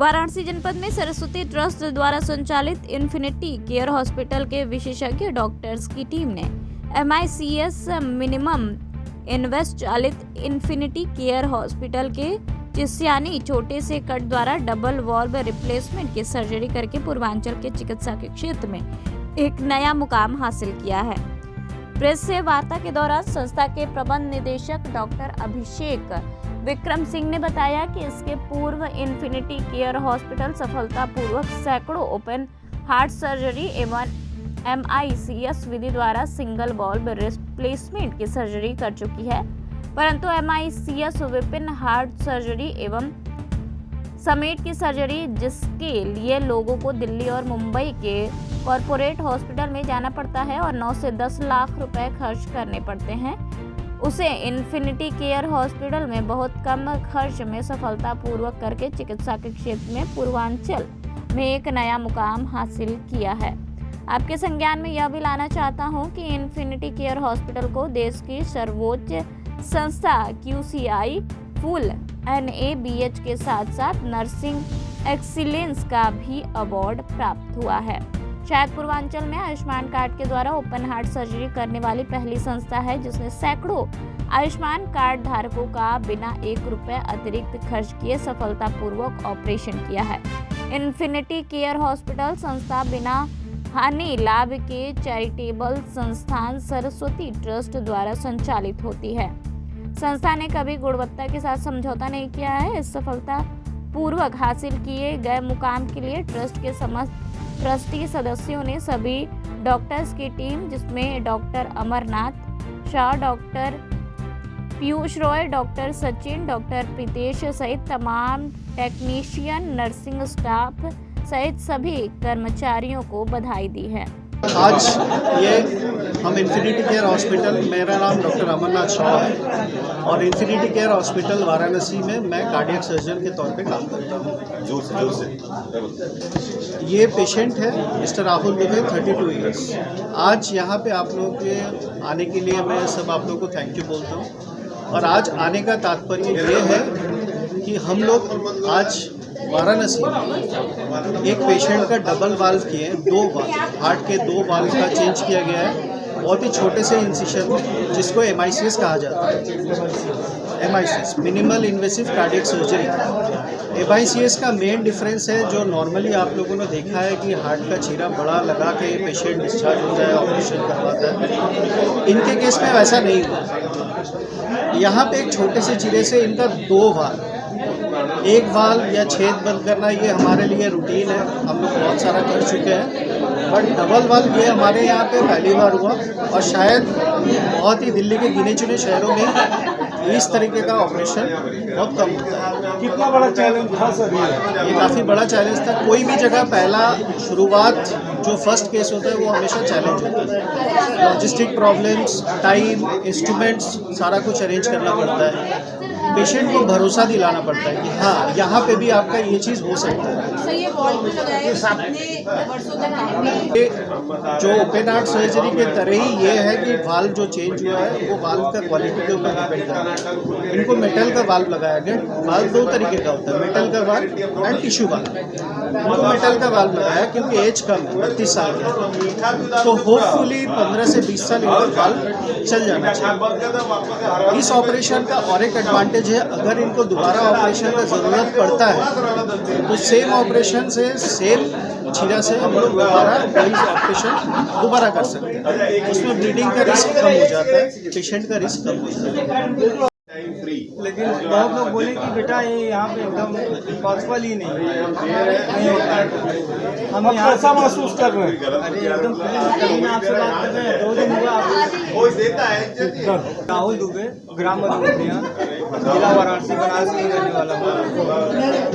वाराणसी जनपद में सरस्वती ट्रस्ट द्वारा संचालित इन्फिनिटी केयर हॉस्पिटल के विशेषज्ञ डॉक्टर्स की टीम ने MICS मिनिमम इन्वेस्ट चालित इन्फिनिटी केयर हॉस्पिटल के चिस्यानी छोटे से कट द्वारा डबल वॉल्व रिप्लेसमेंट की सर्जरी करके पूर्वांचल के चिकित्सा के क्षेत्र में एक नया मुकाम हासिल किया है। प्रेस से वार्ता के दौरान संस्था के प्रबंध निदेशक डॉक्टर अभिषेक विक्रम सिंह ने बताया कि इसके पूर्व इन्फिनिटी केयर हॉस्पिटल सफलतापूर्वक सैकड़ों ओपन हार्ट सर्जरी एवं MICS विधि द्वारा सिंगल वॉल्व रिप्लेसमेंट की सर्जरी कर चुकी है, परंतु MICS विभिन्न हार्ट सर्जरी एवं समेट की सर्जरी जिसके लिए लोगों को दिल्ली और मुंबई के कॉरपोरेट हॉस्पिटल में जाना पड़ता है और 9 से 10 लाख रुपए खर्च करने पड़ते हैं, उसे इन्फिनिटी केयर हॉस्पिटल में बहुत कम खर्च में सफलतापूर्वक करके चिकित्सा के क्षेत्र में पूर्वांचल में एक नया मुकाम हासिल किया है। आपके संज्ञान में यह भी लाना चाहता हूं कि इन्फिनिटी केयर हॉस्पिटल को देश की सर्वोच्च संस्था QCI फुल NABH के साथ साथ नर्सिंग एक्सीलेंस का भी अवार्ड प्राप्त हुआ है। शायद पूर्वांचल में आयुष्मान कार्ड के द्वारा ओपन हार्ट सर्जरी करने वाली पहली संस्था है जिसने सैकड़ों आयुष्मान कार्ड धारकों का बिना 1 रुपए अतिरिक्त खर्च किए सफलतापूर्वक ऑपरेशन किया है। इन्फिनिटी केयर हॉस्पिटल संस्था बिना हानि लाभ के चैरिटेबल संस्थान सरस्वती ट्रस्ट द्वारा संचालित होती है। संस्था ने कभी गुणवत्ता के साथ समझौता नहीं किया है। इस सफलता पूर्वक हासिल किए गए मुकाम के लिए ट्रस्ट के समस्त ट्रस्टी सदस्यों ने सभी डॉक्टर्स की टीम जिसमें doctor Amarnath Shah, doctor Piyush Roy, doctor Sachin, doctor Pritesh सहित तमाम टेक्नीशियन, नर्सिंग स्टाफ सहित सभी कर्मचारियों को बधाई दी है। आज ये हम इन्फिनिटी केयर हॉस्पिटल, मेरा नाम डॉक्टर अमरनाथ शाह है और इन्फिनिटी केयर हॉस्पिटल वाराणसी में मैं कार्डियक सर्जन के तौर पे काम करता हूँ। जोर से ये पेशेंट है मिस्टर राहुल दुबे, 32 ईयर्स। आज यहाँ पे आप लोगों के आने के लिए मैं सब आप लोगों को थैंक यू बोलता हूँ। और आज आने का तात्पर्य ये है कि हम लोग आज वाराणसी में एक पेशेंट का डबल वाल्व किए, 2 वाल्व हार्ट के 2 वाल्व का चेंज किया गया है, बहुत ही छोटे से इंसिशन जिसको MICS कहा जाता है। MICS minimal invasive cardiac surgery. MICS का मेन डिफरेंस है जो नॉर्मली आप लोगों ने देखा है कि हार्ट का चीरा बड़ा लगा के पेशेंट डिस्चार्ज होता है, ऑपरेशन करवाता है। इनके केस में वैसा नहीं हुआ। यहाँ पे एक छोटे से चीरे से इनका 2 वाल्व, एक वाल्व या छेद बंद करना ये हमारे लिए रूटीन है, हम लोग बहुत सारा कर चुके हैं, बट डबल वाल्व ये हमारे यहाँ पे पहली बार हुआ और शायद बहुत ही दिल्ली के गिने चुने शहरों में इस तरीके का ऑपरेशन बहुत कम होता है। कितना बड़ा चैलेंज था सर? ये काफ़ी बड़ा चैलेंज था। कोई भी जगह पहला शुरुआत जो फर्स्ट केस होता है वो हमेशा चैलेंज होता है। लॉजिस्टिक प्रॉब्लम्स, टाइम, इंस्ट्रूमेंट्स, सारा कुछ अरेंज करना पड़ता है। पेशेंट को भरोसा दिलाना पड़ता है कि हाँ यहाँ पे भी आपका ये चीज़ हो सकता है। जो ओपन हार्ट सर्जरी के तरह ही ये है कि वाल्व जो चेंज हुआ है वो वाल्व का क्वालिटी के ऊपर डिपेंड करता है। इनको मेटल का वाल्व लगाया गया। वाल्व 2 तरीके का होता है, मेटल का वाल्व एंड टिश्यू वाल्व। इनको मेटल का वाल्व लगाया क्योंकि एज कम है, 32 साल के, तो होपफुली 15 से 20 साल इनका वाल्व चल जाना चाहिए। इस ऑपरेशन का और एक एडवांटेज है, अगर इनको दोबारा ऑपरेशन का ज़रूरत पड़ता है तो सेम ऑपरेशन से, सेम चीरा से हम लोग दोबारा वही ऑपरेशन दोबारा कर सकते हैं। उसमें ब्लीडिंग का रिस्क कम हो जाता है, पेशेंट का रिस्क कम हो जाता है। लेकिन बहुत लोग बोले कि बेटा ये यहाँ पे एकदम पॉसिबल ही नहीं होता है। हम यहाँ कैसा महसूस कर रहे हैं? अरे एकदम आपसे बात कर रहे हैं, 2 दिन हुआ। राहुल दुबे, ग्राम मधुमतिया, जिला वाराणसी, बनारस में रहने वाला हूँ।